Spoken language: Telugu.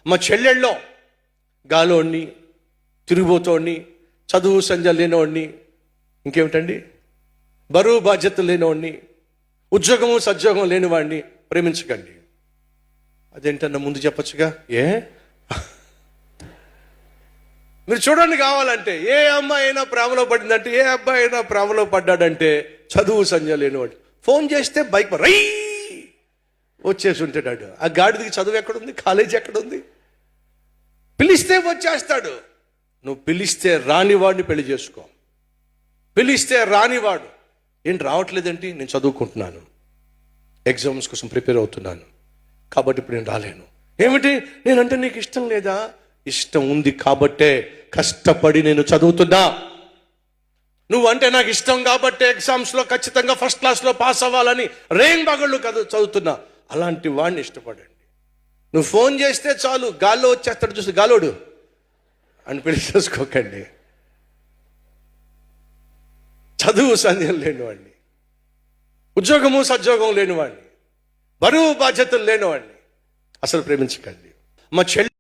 మా చెల్లెళ్ళలో గాలోడిని, తిరుగుబోతోడిని, చదువు సంధ్య లేనివాడిని, ఇంకేమిటండి బరువు బాధ్యతలు లేనివాడిని, ఉద్యోగము సద్యోగం లేనివాడిని ప్రేమించకండి. అదేంటన్నా ముందు చెప్పచ్చుగా. మీరు చూడండి, కావాలంటే ఏ అమ్మాయి అయినా ప్రేమలో పడిందంటే, ఏ అబ్బాయి అయినా ప్రేమలో పడ్డాడంటే చదువు సంధ్య లేనివాడు. ఫోన్ చేస్తే బైక్ రై వచ్చేసి ఉంటాడు. ఆ గాడిదికి చదువు ఎక్కడుంది, కాలేజీ ఎక్కడుంది? పిలిస్తే వచ్చేస్తాడు. నువ్వు పిలిస్తే రానివాడిని పెళ్లి చేసుకో. పిలిస్తే రానివాడు ఏంటి రావట్లేదేంటి? నేను చదువుకుంటున్నాను, ఎగ్జామ్స్ కోసం ప్రిపేర్ అవుతున్నాను, కాబట్టి ఇప్పుడు నేను రాలేను. ఏమిటి, నేనంటే నీకు ఇష్టం లేదా? ఇష్టం ఉంది కాబట్టే కష్టపడి నేను చదువుతున్నా. నువ్వంటే నాకు ఇష్టం కాబట్టే ఎగ్జామ్స్లో ఖచ్చితంగా ఫస్ట్ క్లాస్లో పాస్ అవ్వాలని రేంగ్ బగళ్ళు చదువుతున్నా. అలాంటి వాడిని ఇష్టపడండి. నువ్వు ఫోన్ చేస్తే చాలు గాల్లో వచ్చేస్తాడు, చూసి గాలోడు అని పెళ్లి చేసుకోకండి. చదువు సంధ్యం లేనివాడిని, ఉద్యోగము సద్యోగం లేనివాడిని, బరువు బాధ్యతలు లేనివాడిని అసలు ప్రేమించకండి. మా చెల్లి